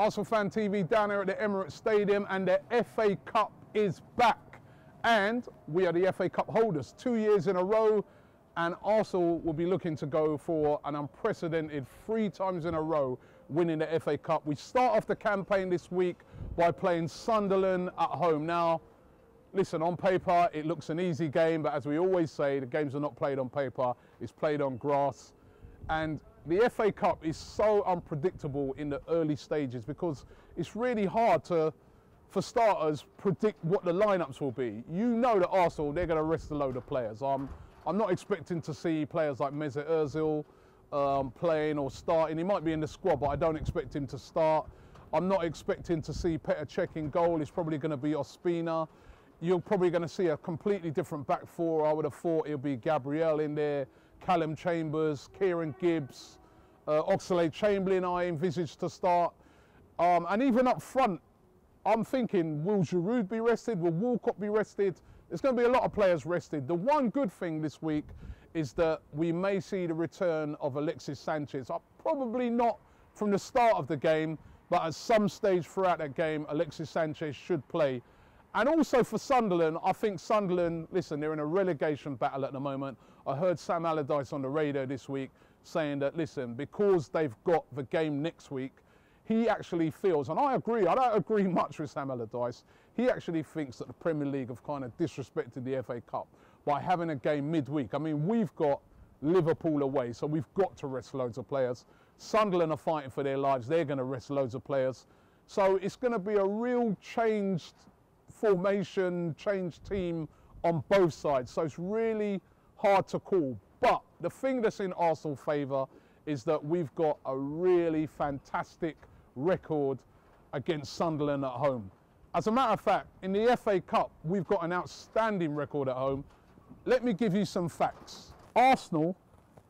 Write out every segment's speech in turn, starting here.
Arsenal Fan TV down here at the Emirates Stadium, and the FA Cup is back. And we are the FA Cup holders 2 years in a row, and Arsenal will be looking to go for an unprecedented 3 times in a row winning the FA Cup. We start off the campaign this week by playing Sunderland at home. Now, listen, on paper it looks an easy game, but as we always say, the games are not played on paper, it's played on grass. And the FA Cup is so unpredictable in the early stages because it's really hard to, for starters, predict what the lineups will be. You know that Arsenal, they're going to rest a load of players. I'm not expecting to see players like Mesut Ozil playing or starting. He might be in the squad, but I don't expect him to start. I'm not expecting to see Petr Cech in goal. It's probably going to be Ospina. You're probably going to see a completely different back four. I would have thought it'll be Gabriel in there, Callum Chambers, Kieran Gibbs, Oxlade-Chamberlain I envisage to start. And even up front, I'm thinking, will Giroud be rested? Will Walcott be rested? There's going to be a lot of players rested. The one good thing this week is that we may see the return of Alexis Sanchez. Probably not from the start of the game, but at some stage throughout that game, Alexis Sanchez should play. And also for Sunderland, I think Sunderland, listen, they're in a relegation battle at the moment. I heard Sam Allardyce on the radio this week saying that, listen, because they've got the game next week, he actually feels, and I agree, I don't agree much with Sam Allardyce, he actually thinks that the Premier League have kind of disrespected the FA Cup by having a game midweek. I mean, we've got Liverpool away, so we've got to rest loads of players. Sunderland are fighting for their lives, they're going to rest loads of players. So it's going to be a real changed formation, changed team on both sides. So it's really hard to call. But the thing that's in Arsenal's favour is that we've got a really fantastic record against Sunderland at home. As a matter of fact, in the FA Cup, we've got an outstanding record at home. Let me give you some facts. Arsenal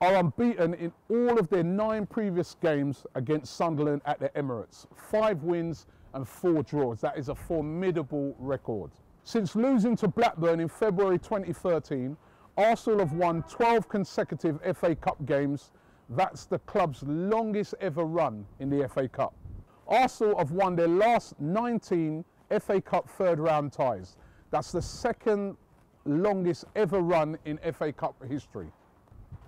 are unbeaten in all of their 9 previous games against Sunderland at the Emirates. 5 wins and 4 draws. That is a formidable record. Since losing to Blackburn in February 2013, Arsenal have won 12 consecutive FA Cup games. That's the club's longest ever run in the FA Cup. Arsenal have won their last 19 FA Cup third round ties. That's the second longest ever run in FA Cup history.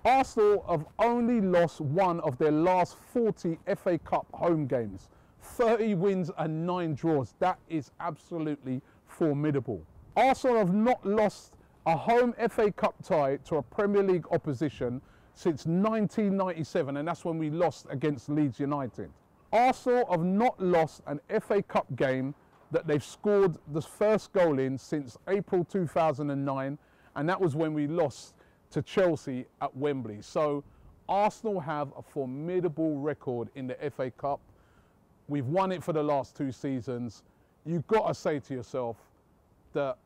Arsenal have only lost one of their last 40 FA Cup home games. 30 wins and 9 draws. That is absolutely formidable. Arsenal have not lost a home FA Cup tie to a Premier League opposition since 1997, and that's when we lost against Leeds United. Arsenal have not lost an FA Cup game that they've scored the first goal in since April 2009, and that was when we lost to Chelsea at Wembley. So Arsenal have a formidable record in the FA Cup. We've won it for the last 2 seasons. You've got to say to yourself that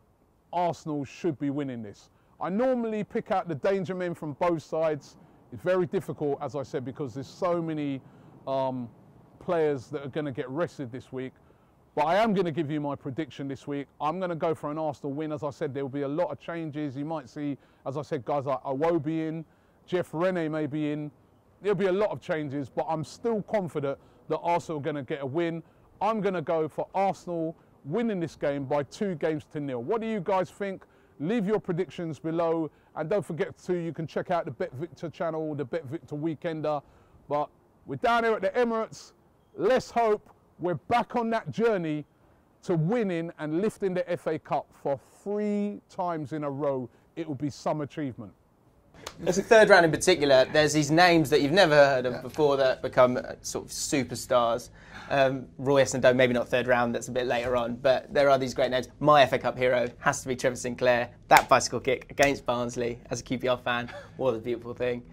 Arsenal should be winning this. I normally pick out the danger men from both sides. It's very difficult, as I said, because there's so many players that are going to get rested this week. But I am going to give you my prediction this week. I'm going to go for an Arsenal win. As I said, there will be a lot of changes. You might see, as I said, guys like Iwobi in, Jeff Rene may be in. There'll be a lot of changes, but I'm still confident that Arsenal are going to get a win. I'm going to go for Arsenal winning this game by 2-0. What do you guys think? Leave your predictions below, and don't forget you can check out the Bet Victor channel, the Bet Victor Weekender. But we're down here at the Emirates. Let's hope we're back on that journey to winning and lifting the FA Cup for 3 times in a row. It will be some achievement. As a third round in particular, there's these names that you've never heard of before that become sort of superstars. Roy Essendon, maybe not third round, that's a bit later on, but there are these great names. My FA Cup hero has to be Trevor Sinclair. That bicycle kick against Barnsley as a QPR fan was a beautiful thing.